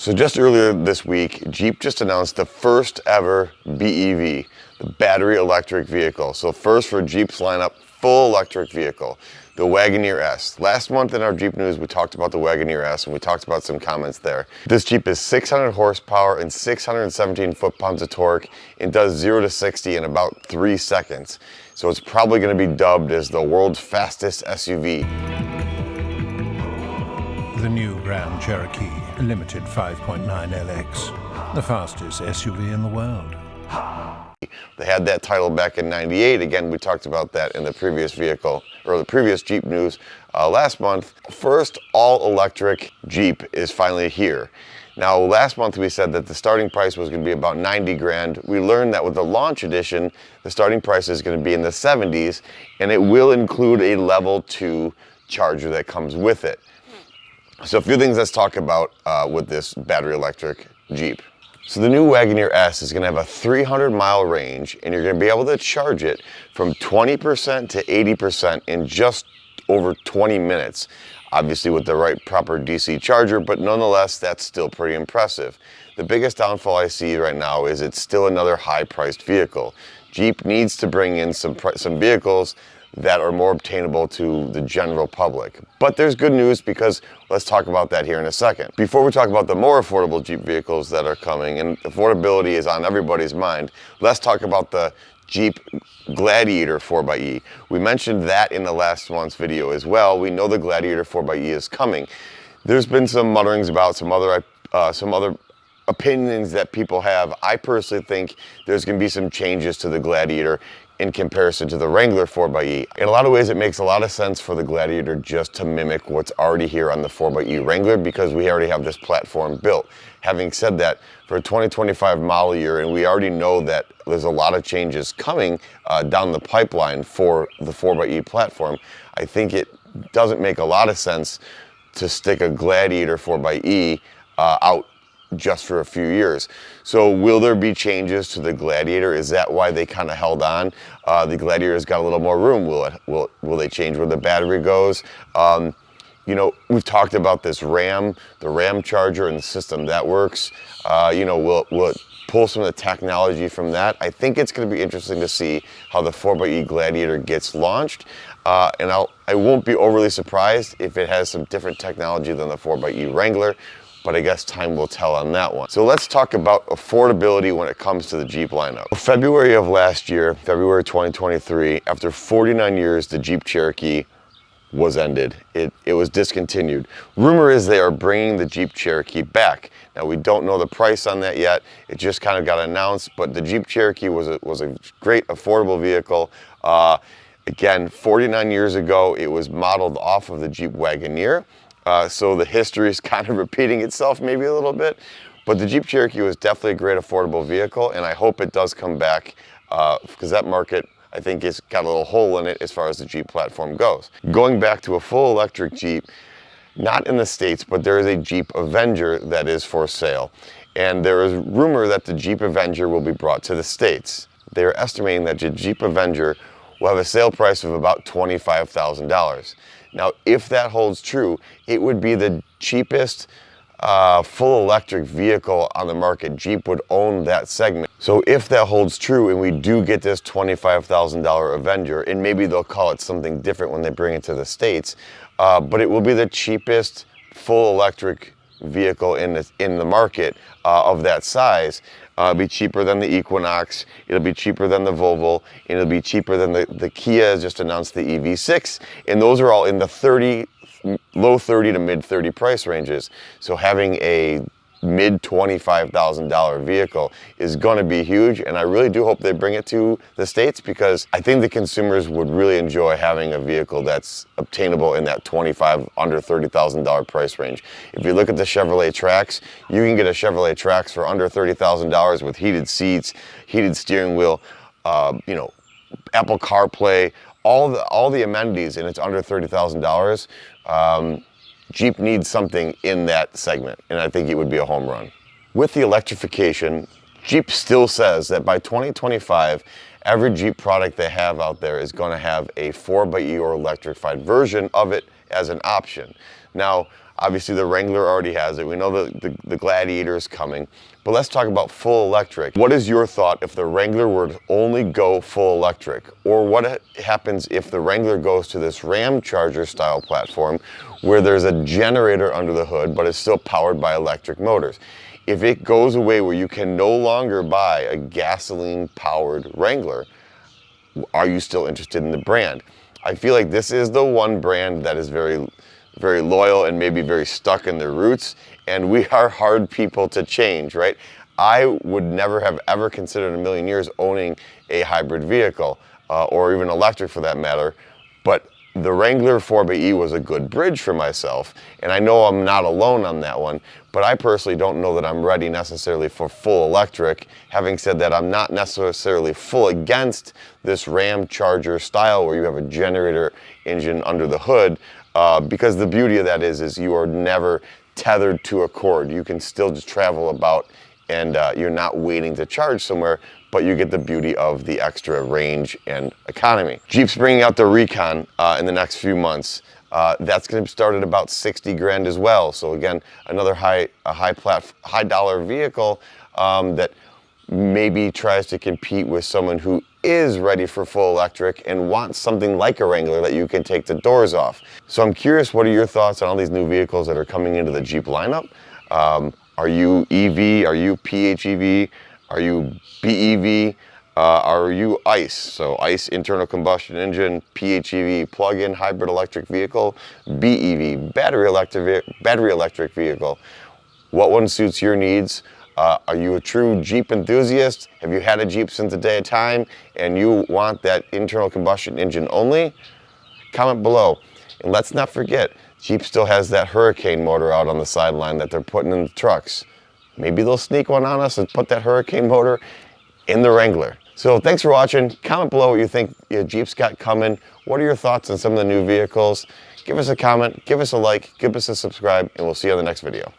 So just earlier this week, Jeep just announced the first ever BEV, the battery electric vehicle. So first for Jeep's lineup, full electric vehicle, the Wagoneer S. Last month in our Jeep news, we talked about the Wagoneer S and we talked about some comments there. This Jeep is 600 horsepower and 617 foot-pounds of torque and does 0 to 60 in about 3 seconds. So it's probably going to be dubbed as the world's fastest SUV. The new Jeep Cherokee Limited 5.9 LX, the fastest SUV in the world. They had that title back in '98. Again, we talked about that in the previous vehicle, or the previous Jeep news last month. First all-electric Jeep is finally here. Now, last month we said that the starting price was going to be about 90 grand. We learned that with the launch edition, the starting price is going to be in the 70s, and it will include a level 2 charger that comes with it. So a few things let's talk about with this battery electric Jeep. So the new Wagoneer S is going to have a 300-mile range, and you're going to be able to charge it from 20% to 80% in just over 20 minutes. Obviously with the right proper DC charger, but nonetheless, that's still pretty impressive. The biggest downfall I see right now is it's still another high-priced vehicle. Jeep needs to bring in some vehicles that are more obtainable to the general public. But there's good news, because let's talk about that here in a second. Before we talk about the more affordable Jeep vehicles that are coming, and affordability is on everybody's mind, let's talk about the Jeep Gladiator 4xe. We mentioned that in the last month's video as well. We know the Gladiator 4xe is coming. There's been some mutterings about some other opinions that people have. I personally think there's going to be some changes to the Gladiator in comparison to the Wrangler 4xe. In a lot of ways, it makes a lot of sense for the Gladiator just to mimic what's already here on the 4xe Wrangler, because we already have this platform built. Having said that, for a 2025 model year, and we already know that there's a lot of changes coming down the pipeline for the 4xe platform, I think it doesn't make a lot of sense to stick a Gladiator 4xe out just for a few years. So will there be changes to the Gladiator? Is that why they kind of held on? The Gladiator's got a little more room. Will they change where the battery goes? You know, we've talked about this the RAM charger and the system that works. You know, will it pull some of the technology from that? I think it's going to be interesting to see how the 4xe Gladiator gets launched. And I won't be overly surprised if it has some different technology than the 4xe Wrangler, but I guess time will tell on that one. So let's talk about affordability when it comes to the Jeep lineup. February of last year, February 2023, after 49 years, the Jeep Cherokee was ended. It was discontinued. Rumor is they are bringing the Jeep Cherokee back. Now, we don't know the price on that yet. It just kind of got announced, but the Jeep Cherokee was a great affordable vehicle. Again, 49 years ago, it was modeled off of the Jeep Wagoneer. So the history is kind of repeating itself maybe a little bit, but the Jeep Cherokee was definitely a great affordable vehicle, and I hope it does come back because that market, I think, has got a little hole in it as far as the Jeep platform goes. Going back to a full electric Jeep, not in the States, but there is a Jeep Avenger that is for sale, and there is rumor that the Jeep Avenger will be brought to the States. They are estimating that the Jeep Avenger will have a sale price of about $25,000. Now, if that holds true, it would be the cheapest full electric vehicle on the market. Jeep would own that segment. So if that holds true and we do get this $25,000 Avenger, and maybe they'll call it something different when they bring it to the States, but it will be the cheapest full electric vehicle in the market of that size. It'll be cheaper than the Equinox, it'll be cheaper than the Volvo, and it'll be cheaper than the Kia has just announced the EV6, and those are all in the low 30 to mid 30 price ranges. So having a mid $25,000 vehicle is going to be huge, and I really do hope they bring it to the States, because I think the consumers would really enjoy having a vehicle that's obtainable in that under $30,000 price range. If you look at the Chevrolet Trax, you can get a Chevrolet Trax for under $30,000 with heated seats, heated steering wheel, you know, Apple CarPlay, all the amenities, and it's under $30,000. Jeep needs something in that segment, and I think it would be a home run. With the electrification, Jeep still says that by 2025, every Jeep product they have out there is going to have a 4xe or electrified version of it as an option. Now, Obviously, the Wrangler already has it. We know the Gladiator is coming. But let's talk about full electric. What is your thought if the Wrangler were to only go full electric? Or what happens if the Wrangler goes to this Ram Charger style platform where there's a generator under the hood, but it's still powered by electric motors? If it goes away where you can no longer buy a gasoline-powered Wrangler, are you still interested in the brand? I feel like this is the one brand that is very loyal and maybe very stuck in their roots, and we are hard people to change, right? I would never have ever considered in a million years owning a hybrid vehicle, or even electric for that matter, but the Wrangler 4xe was a good bridge for myself, and I know I'm not alone on that one, but I personally don't know that I'm ready necessarily for full electric. Having said that, I'm not necessarily full against this Ram Charger style where you have a generator engine under the hood, because the beauty of that is you are never tethered to a cord. You can still just travel about, and you're not waiting to charge somewhere, but you get the beauty of the extra range and economy. Jeep's bringing out the Recon in the next few months. That's going to start at about 60 grand as well. So again, another high dollar vehicle that maybe tries to compete with someone who is ready for full electric and wants something like a Wrangler that you can take the doors off. So I'm curious, what are your thoughts on all these new vehicles that are coming into the Jeep lineup? Are you EV? Are you PHEV? Are you BEV? Are you ICE? So ICE, internal combustion engine, PHEV, plug-in hybrid electric vehicle, BEV, battery electric vehicle. What one suits your needs? Are you a true Jeep enthusiast? Have you had a Jeep since the day of time and you want that internal combustion engine only? Comment below. And let's not forget, Jeep still has that Hurricane motor out on the sideline that they're putting in the trucks. Maybe they'll sneak one on us and put that Hurricane motor in the Wrangler. So thanks for watching. Comment below what you think Jeep's got coming. What are your thoughts on some of the new vehicles? Give us a comment, give us a like, give us a subscribe, and we'll see you on the next video.